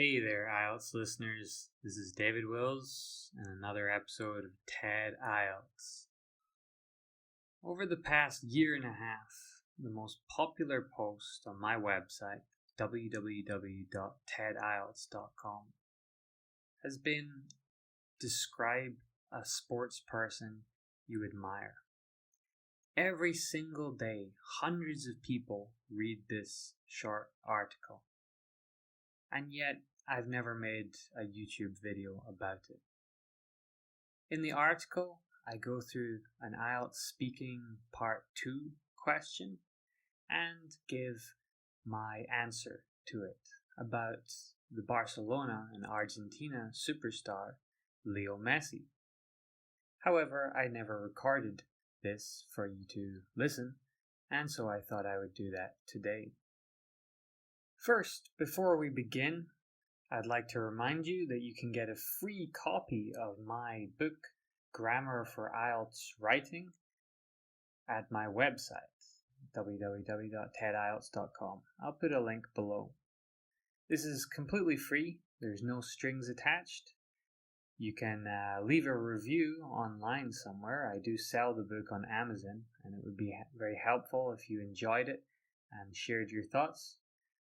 Hey there, IELTS listeners. This is David Wills and another episode of TED-IELTS. Over the past year and a half, the most popular post on my website, www.TED-IELTS.com, has been describe a sports person you admire. Every single day, hundreds of people read this short article. And yet, I've never made a YouTube video about it. In the article, I go through an IELTS speaking part 2 question and give my answer to it about the Barcelona and Argentina superstar Leo Messi. However, I never recorded this for you to listen, and so I thought I would do that today. First, before we begin, I'd like to remind you that you can get a free copy of my book, Grammar for IELTS Writing, at my website, www.TED-IELTS.com. I'll put a link below. This is completely free. There's no strings attached. You can leave a review online somewhere. I do sell the book on Amazon, and it would be very helpful if you enjoyed it and shared your thoughts.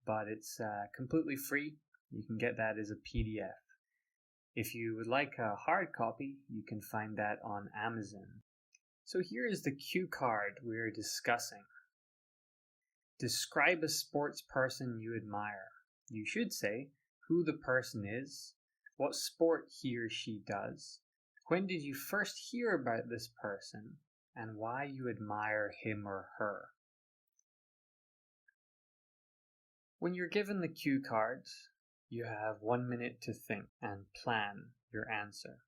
But it's completely free. You can get that as a PDF. If you would like a hard copy, you can find that on Amazon. So here is the cue card we're discussing. Describe a sports person you admire. You should say who the person is, what sport he or she does, when did you first hear about this person, and why you admire him or her. When you're given the cue cards, you have 1 minute to think and plan your answer.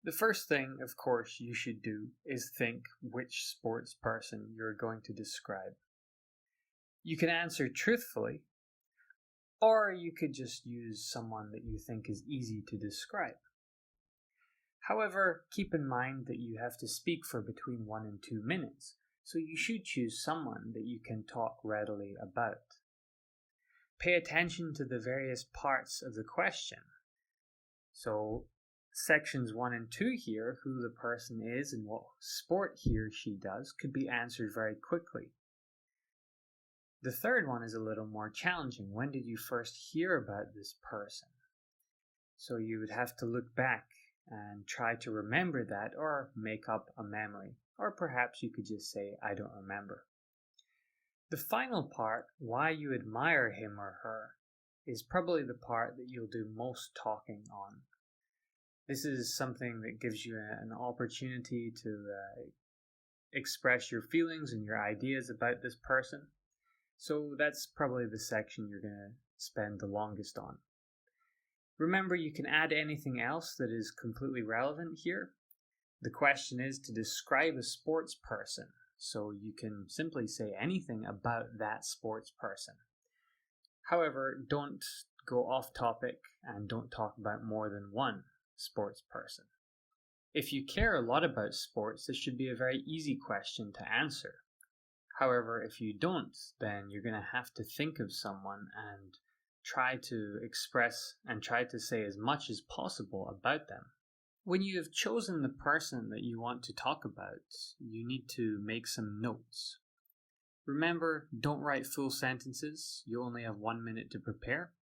The first thing, of course, you should do is think which sports person you're going to describe. You can answer truthfully, or you could just use someone that you think is easy to describe. However, keep in mind that you have to speak for between 1 and 2 minutes, so you should choose someone that you can talk readily about. Pay attention to the various parts of the question. So, sections 1 and 2 here, who the person is and what sport he or she does, could be answered very quickly. The third one is a little more challenging. When did you first hear about this person? So you would have to look back and try to remember that or make up a memory. Or perhaps you could just say, I don't remember. The final part, why you admire him or her, is probably the part that you'll do most talking on. This is something that gives you an opportunity to express your feelings and your ideas about this person. So that's probably the section you're going to spend the longest on. Remember, you can add anything else that is completely relevant here. The question is to describe a sports person. So you can simply say anything about that sports person. However, don't go off topic and don't talk about more than one sports person. If you care a lot about sports, this should be a very easy question to answer. However, if you don't, then you're going to have to think of someone and try to express and try to say as much as possible about them. When you have chosen the person that you want to talk about, you need to make some notes. Remember, don't write full sentences. You only have 1 minute to prepare.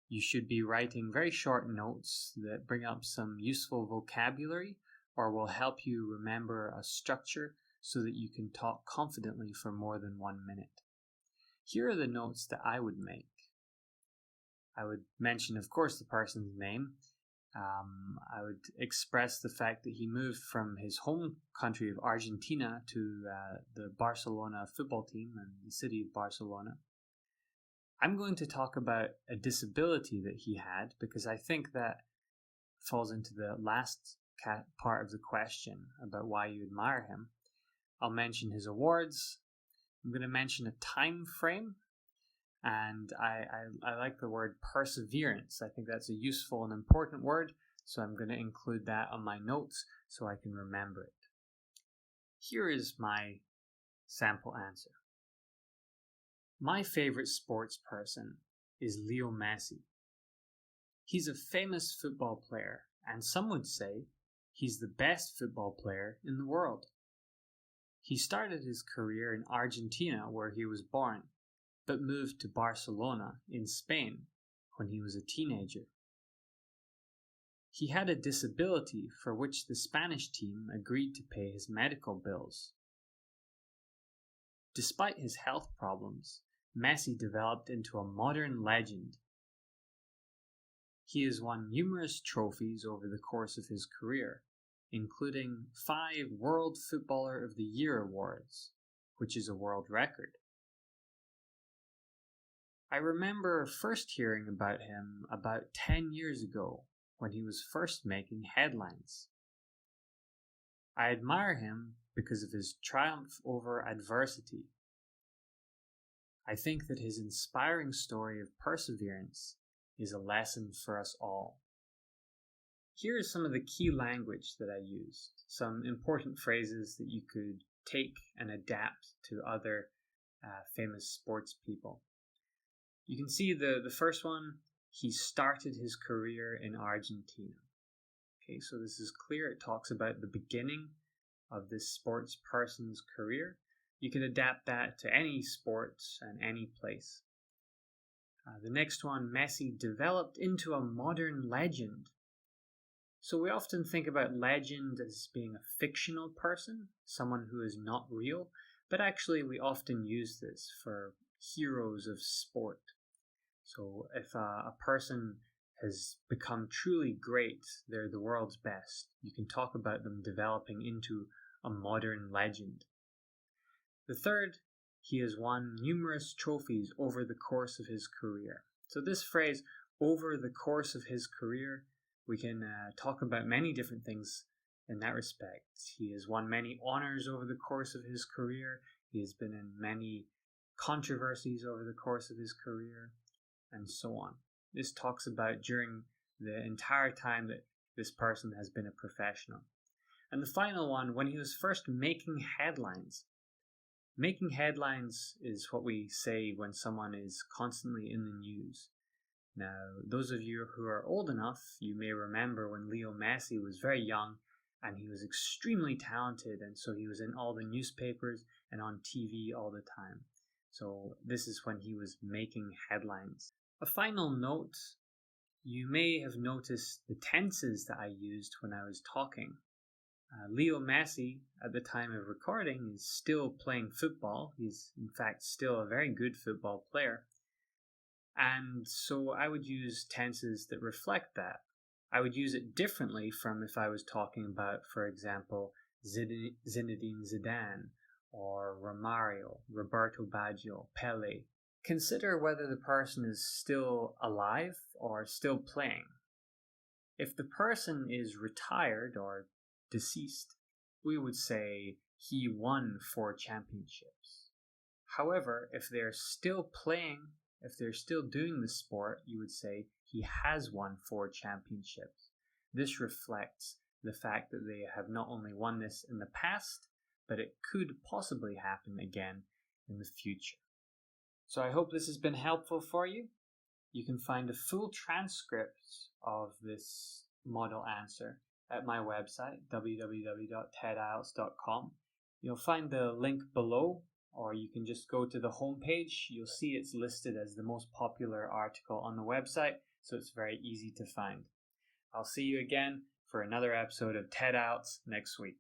You should be writing very short notes that bring up some useful vocabulary or will help you remember a structure so that you can talk confidently for more than 1 minute. Here are the notes that I would make. I would mention, of course, the person's name. I would express the fact that he moved from his home country of Argentina to the Barcelona football team and the city of Barcelona. I'm going to talk about a disability that he had because I think that falls into the last part of the question about why you admire him. I'll mention his awards. I'm going to mention a time frame. And I like the word perseverance. I think that's a useful and important word, so I'm going to include that on my notes so I can remember it. Here is my sample answer. My favorite sports person is Leo Messi. He's a famous football player, and some would say he's the best football player in the world. He started his career in Argentina, where he was born, but moved to Barcelona in Spain when he was a teenager. He had a disability for which the Spanish team agreed to pay his medical bills. Despite his health problems, Messi developed into a modern legend. He has won numerous trophies over the course of his career, including 5 World Footballer of the Year awards, which is a world record. I remember first hearing about him about 10 years ago when he was first making headlines. I admire him because of his triumph over adversity. I think that his inspiring story of perseverance is a lesson for us all. Here is some of the key language that I used, some important phrases that you could take and adapt to other famous sports people. You can see the first one, he started his career in Argentina. Okay, so this is clear. It talks about the beginning of this sports person's career. You can adapt that to any sport and any place. The next one, Messi developed into a modern legend. So we often think about legend as being a fictional person, someone who is not real, but actually we often use this for heroes of sport. So if a person has become truly great, they're the world's best, you can talk about them developing into a modern legend. The third, he has won numerous trophies over the course of his career. So this phrase, over the course of his career, we can talk about many different things in that respect. He has won many honors over the course of his career. He has been in many controversies over the course of his career, and so on. This talks about during the entire time that this person has been a professional. And the final one, when he was first making headlines. Making headlines is what we say when someone is constantly in the news. Now, those of you who are old enough, you may remember when Leo Messi was very young and he was extremely talented, and so he was in all the newspapers and on TV all the time. So this is when he was making headlines. A final note, you may have noticed the tenses that I used when I was talking. Leo Messi, at the time of recording, is still playing football. He's in fact still a very good football player. And so I would use tenses that reflect that. I would use it differently from if I was talking about, for example, Zinedine Zidane or Romario, Roberto Baggio, Pele. Consider whether the person is still alive or still playing. If the person is retired or deceased, we would say he won 4 championships. However, if they're still playing, if they're still doing the sport, you would say he has won 4 championships. This reflects the fact that they have not only won this in the past, but it could possibly happen again in the future. So I hope this has been helpful for you. You can find a full transcript of this model answer at my website, www.TED-IELTS.com. You'll find the link below, or you can just go to the homepage. You'll see it's listed as the most popular article on the website, so it's very easy to find. I'll see you again for another episode of TED-IELTS next week.